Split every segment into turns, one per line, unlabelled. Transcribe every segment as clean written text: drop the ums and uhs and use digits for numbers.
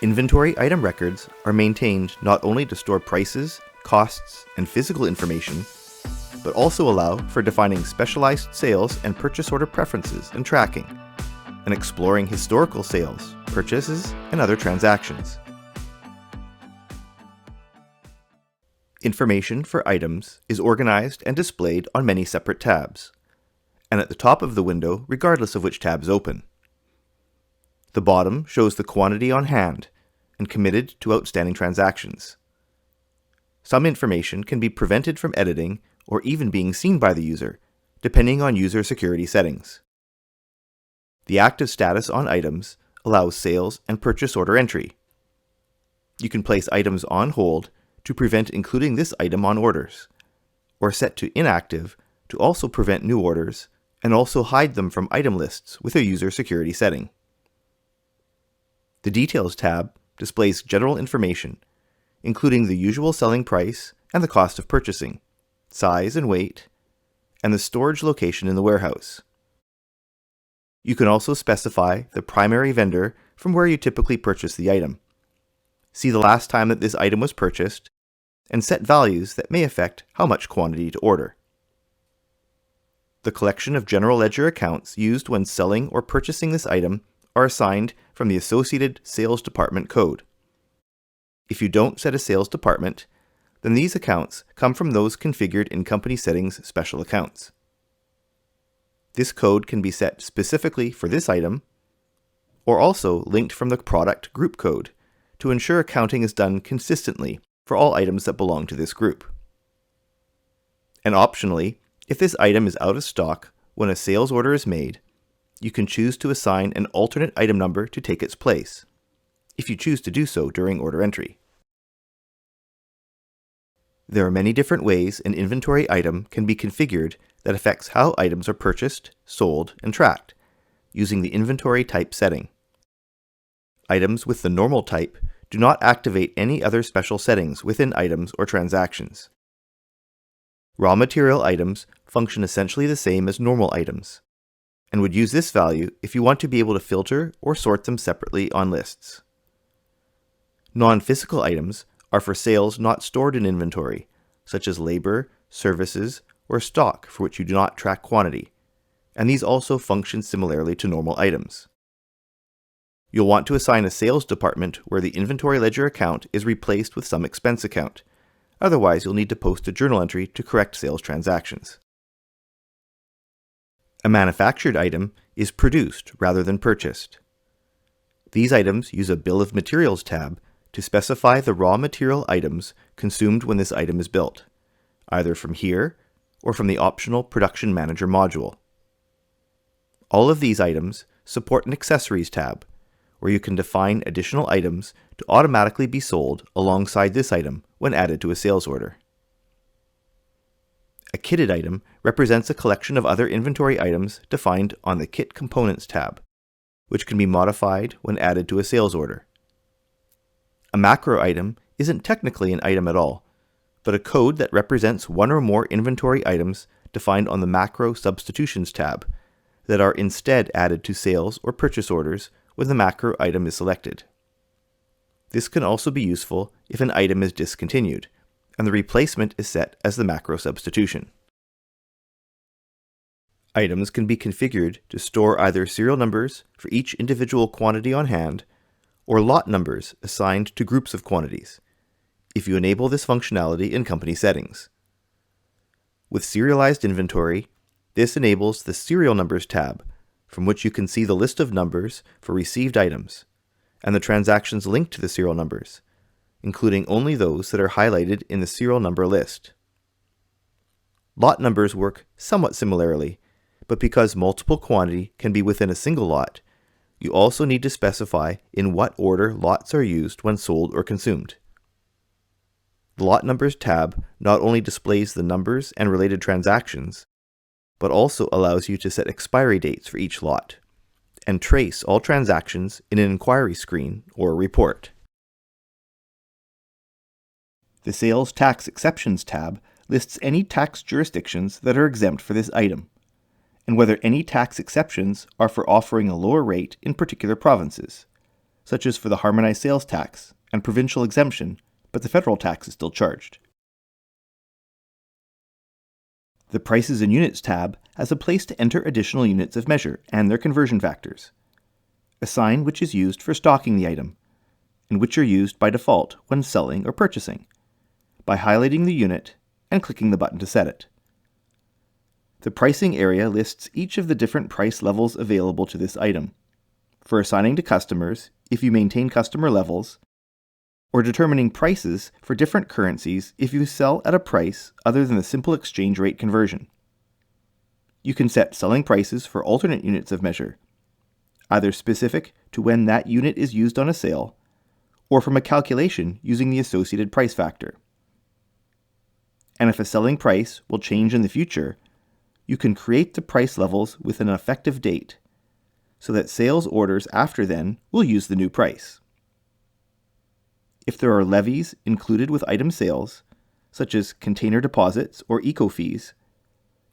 Inventory item records are maintained not only to store prices, costs, and physical information, but also allow for defining specialized sales and purchase order preferences and tracking, and exploring historical sales, purchases, and other transactions. Information for items is organized and displayed on many separate tabs, and at the top of the window regardless of which tab is open. The bottom shows the quantity on hand and committed to outstanding transactions. Some information can be prevented from editing or even being seen by the user, depending on user security settings. The active status on items allows sales and purchase order entry. You can place items on hold to prevent including this item on orders, or set to inactive to also prevent new orders and also hide them from item lists with a user security setting. The Details tab displays general information, including the usual selling price and the cost of purchasing, size and weight, and the storage location in the warehouse. You can also specify the primary vendor from where you typically purchase the item, see the last time that this item was purchased, and set values that may affect how much quantity to order. The collection of general ledger accounts used when selling or purchasing this item are assigned from the associated sales department code. If you don't set a sales department, then these accounts come from those configured in Company Settings Special Accounts. This code can be set specifically for this item, or also linked from the product group code to ensure accounting is done consistently for all items that belong to this group. And optionally, if this item is out of stock when a sales order is made, you can choose to assign an alternate item number to take its place, if you choose to do so during order entry. There are many different ways an inventory item can be configured that affects how items are purchased, sold, and tracked, using the inventory type setting. Items with the normal type do not activate any other special settings within items or transactions. Raw material items function essentially the same as normal items, and would use this value if you want to be able to filter or sort them separately on lists. Non-physical items are for sales not stored in inventory, such as labor, services, or stock for which you do not track quantity, and these also function similarly to normal items. You'll want to assign a sales department where the inventory ledger account is replaced with some expense account. Otherwise, you'll need to post a journal entry to correct sales transactions. A manufactured item is produced rather than purchased. These items use a Bill of Materials tab to specify the raw material items consumed when this item is built, either from here or from the optional Production Manager module. All of these items support an Accessories tab, where you can define additional items to automatically be sold alongside this item when added to a sales order. A kitted item represents a collection of other inventory items defined on the Kit Components tab, which can be modified when added to a sales order. A macro item isn't technically an item at all, but a code that represents one or more inventory items defined on the Macro Substitutions tab that are instead added to sales or purchase orders when the macro item is selected. This can also be useful if an item is discontinued, and the replacement is set as the macro substitution. Items can be configured to store either serial numbers for each individual quantity on hand, or lot numbers assigned to groups of quantities, if you enable this functionality in Company Settings. With serialized inventory, this enables the Serial Numbers tab, from which you can see the list of numbers for received items, and the transactions linked to the serial numbers, including only those that are highlighted in the serial number list. Lot numbers work somewhat similarly, but because multiple quantity can be within a single lot, you also need to specify in what order lots are used when sold or consumed. The Lot Numbers tab not only displays the numbers and related transactions, but also allows you to set expiry dates for each lot, and trace all transactions in an inquiry screen or report. The Sales Tax Exceptions tab lists any tax jurisdictions that are exempt for this item, and whether any tax exceptions are for offering a lower rate in particular provinces, such as for the harmonized sales tax and provincial exemption, but the federal tax is still charged. The Prices and Units tab has a place to enter additional units of measure and their conversion factors, a sign which is used for stocking the item, and which are used by default when selling or purchasing, by highlighting the unit and clicking the button to set it. The pricing area lists each of the different price levels available to this item, for assigning to customers if you maintain customer levels, or determining prices for different currencies if you sell at a price other than the simple exchange rate conversion. You can set selling prices for alternate units of measure, either specific to when that unit is used on a sale, or from a calculation using the associated price factor. And if a selling price will change in the future, you can create the price levels with an effective date, so that sales orders after then will use the new price. If there are levies included with item sales, such as container deposits or eco fees,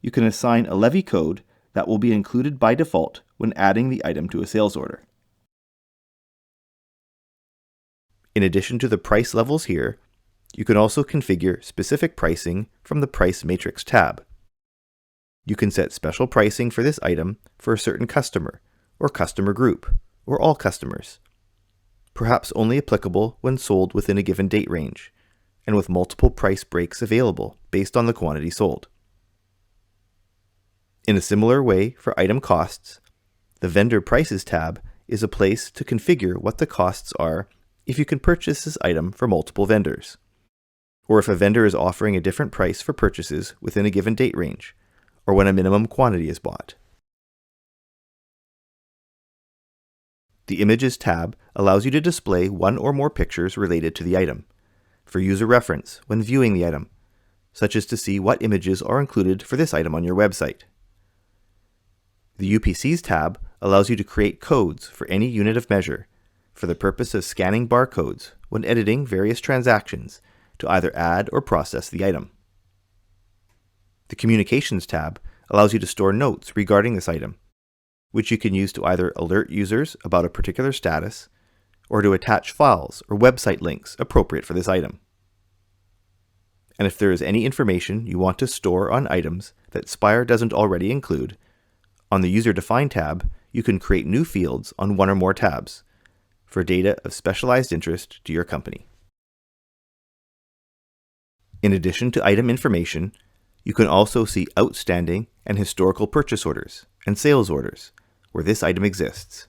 you can assign a levy code that will be included by default when adding the item to a sales order. In addition to the price levels here, you can also configure specific pricing from the Price Matrix tab. You can set special pricing for this item for a certain customer, or customer group, or all customers, perhaps only applicable when sold within a given date range, and with multiple price breaks available based on the quantity sold. In a similar way for item costs, the Vendor Prices tab is a place to configure what the costs are if you can purchase this item for multiple vendors, or if a vendor is offering a different price for purchases within a given date range, or when a minimum quantity is bought. The Images tab allows you to display one or more pictures related to the item, for user reference when viewing the item, such as to see what images are included for this item on your website. The UPCs tab allows you to create codes for any unit of measure for the purpose of scanning barcodes when editing various transactions to either add or process the item. The Communications tab allows you to store notes regarding this item, which you can use to either alert users about a particular status or to attach files or website links appropriate for this item. And if there is any information you want to store on items that Spire doesn't already include, on the User Define tab, you can create new fields on one or more tabs for data of specialized interest to your company. In addition to item information, you can also see outstanding and historical purchase orders and sales orders where this item exists.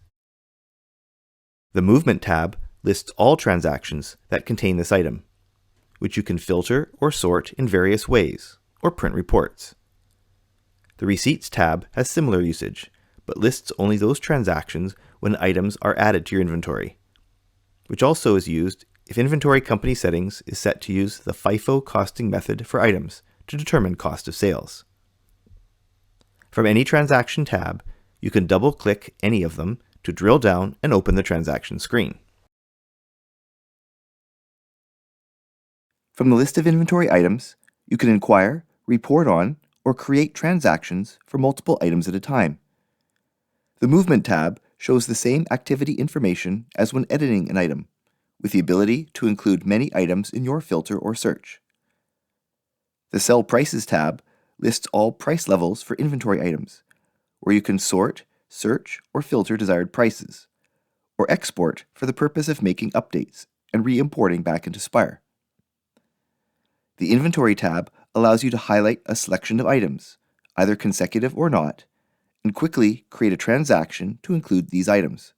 The Movement tab lists all transactions that contain this item, which you can filter or sort in various ways, or print reports. The Receipts tab has similar usage, but lists only those transactions when items are added to your inventory, which also is used if inventory company settings is set to use the FIFO costing method for items to determine cost of sales. From any transaction tab, you can double-click any of them to drill down and open the transaction screen. From the list of inventory items, you can inquire, report on, or create transactions for multiple items at a time. The Movement tab shows the same activity information as when editing an item, with the ability to include many items in your filter or search. The Sell Prices tab lists all price levels for inventory items, where you can sort, search, or filter desired prices, or export for the purpose of making updates and re-importing back into Spire. The Inventory tab allows you to highlight a selection of items, either consecutive or not, and quickly create a transaction to include these items.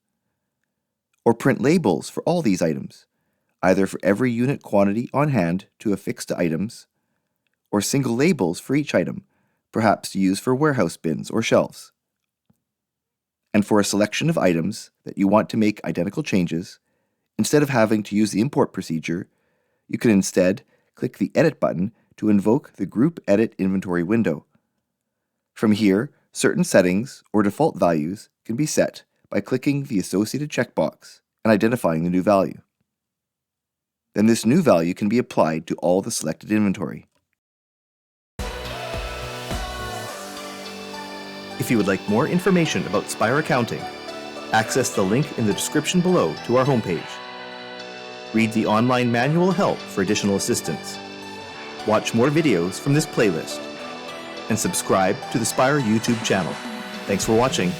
Or print labels for all these items, either for every unit quantity on hand to affix to items, or single labels for each item, perhaps to use for warehouse bins or shelves. And for a selection of items that you want to make identical changes, instead of having to use the import procedure, you can instead click the Edit button to invoke the Group Edit Inventory window. From here, certain settings or default values can be set by clicking the associated checkbox and identifying the new value. Then this new value can be applied to all the selected inventory. If you would like more information about Spire accounting, Access the link in the description below to our homepage. Read the online manual help for additional assistance. Watch more videos from this playlist. And subscribe to the Spire YouTube channel. Thanks for watching.